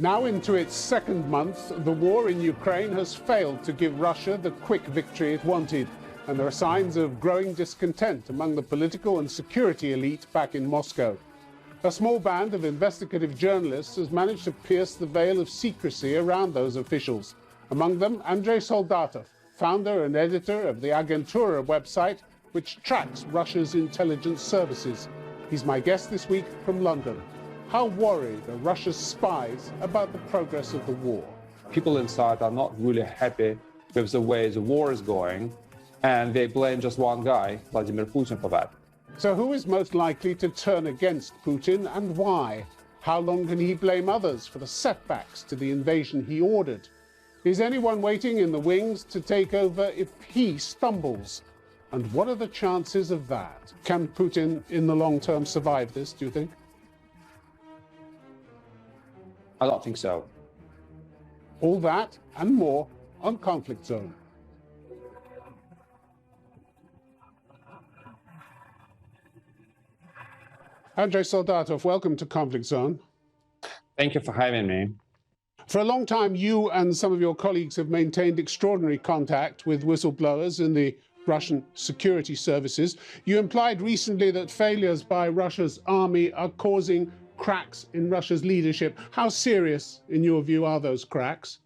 Now into its second month, the war in Ukraine has failed to give Russia the quick victory it wanted, and there are signs of growing discontent among the political and security elite back in Moscow. A small band of investigative journalists has managed to pierce the veil of secrecy around those officials. Among them, Andrei Soldatov, founder and editor of the Agentura website, which tracks Russia's intelligence services. He's my guest this week from London. How worried are Russia's spies about the progress of the war? People inside are not really happy with the way the war is going, and they blame just one guy, Vladimir Putin, for that. So who is most likely to turn against Putin and why? How long can he blame others for the setbacks to the invasion he ordered? Is anyone waiting in the wings to take over if he stumbles? And what are the chances of that? Can Putin in the long term survive this, do you think? I don't think so. All that and more on Conflict Zone. Andrei Soldatov, welcome to Conflict Zone. Thank you for having me. For a long time, you and some of your colleagues have maintained extraordinary contact with whistleblowers in the Russian security services. You implied recently that failures by Russia's army are causing cracks in Russia's leadership. How serious, in your view, are those cracks?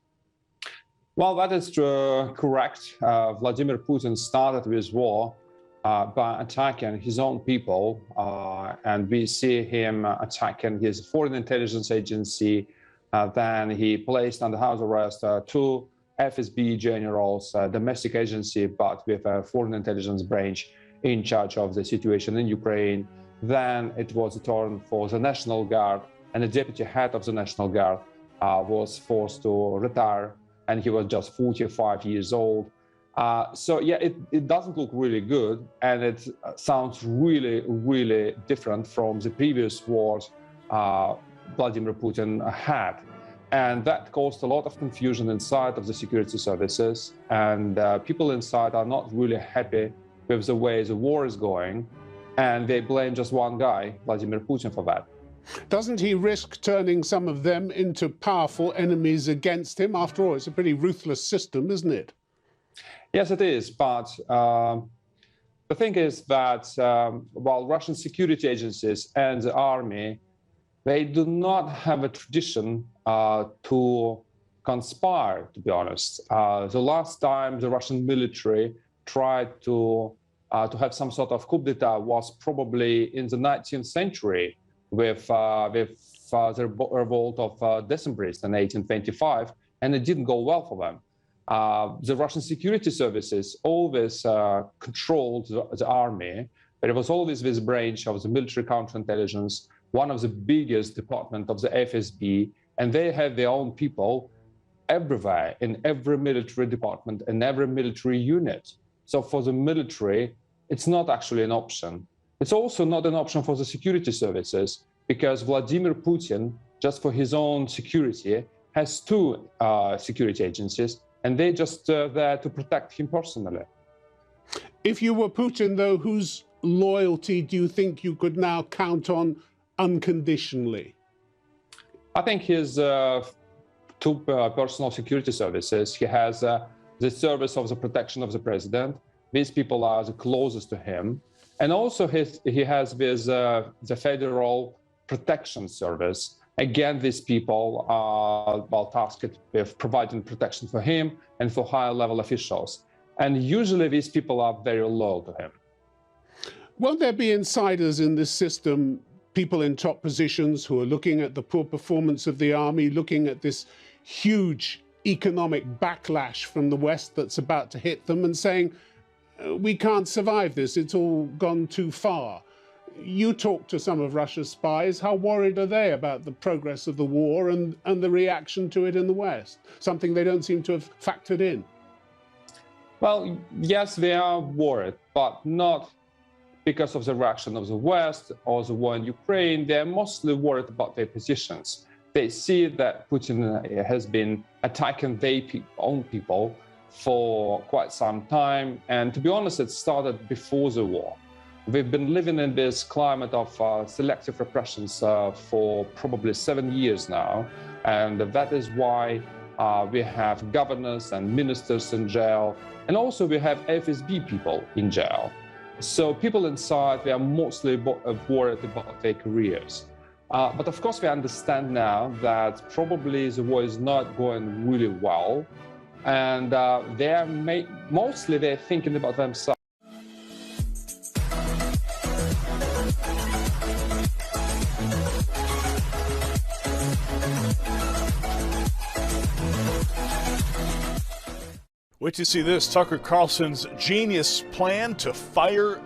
Well, that is correct. Vladimir Putin started this war by attacking his own people, and we see him attacking his foreign intelligence agency. Then he placed under house arrest two FSB generals, domestic agency, but with a foreign intelligence branch in charge of the situation in Ukraine. Then it was a turn for the National Guard, and the deputy head of the National Guard was forced to retire, and he was just 45 years old. So yeah, it doesn't look really good, and it sounds really, really different from the previous wars Vladimir Putin had. And that caused a lot of confusion inside of the security services, and people inside are not really happy with the way the war is going, and they blame just one guy, Vladimir Putin, for that. Doesn't he risk turning some of them into powerful enemies against him? After all, it's a pretty ruthless system, isn't it? Yes, it is. But the thing is that while Russian security agencies and the army, they do not have a tradition to conspire, to be honest. The last time the Russian military tried to have some sort of coup d'etat was probably in the 19th century with the revolt of Decembrists in 1825, and it didn't go well for them. The Russian security services always controlled the army, but it was always this branch of the military counterintelligence, one of the biggest departments of the FSB, and they have their own people everywhere, in every military department and every military unit. So for the military, it's not actually an option. It's also not an option for the security services, because Vladimir Putin, just for his own security, has two security agencies, and they're just there to protect him personally. If you were Putin, though, whose loyalty do you think you could now count on unconditionally? I think his two personal security services. He has the service of the protection of the president. These people are the closest to him. And also he has this, the Federal Protection Service. Again, these people are well tasked with providing protection for him and for higher level officials. And usually these people are very loyal to him. Won't there be insiders in this system, people in top positions who are looking at the poor performance of the army, looking at this huge economic backlash from the West that's about to hit them and saying, we can't survive this, it's all gone too far? You talk to some of Russia's spies. How worried are they about the progress of the war and the reaction to it in the West? Something they don't seem to have factored in. Well, yes, they are worried, but not because of the reaction of the West or the war in Ukraine. They're mostly worried about their positions. They see that Putin has been attacking their own people for quite some time. And to be honest, it started before the war. We've been living in this climate of selective repressions for probably 7 years now. And that is why we have governors and ministers in jail. And also we have FSB people in jail. So people inside, they are mostly worried about their careers. But of course, we understand now that probably the war is not going really well. And mostly they're thinking about themselves. Wait to see this. Tucker Carlson's genius plan to fire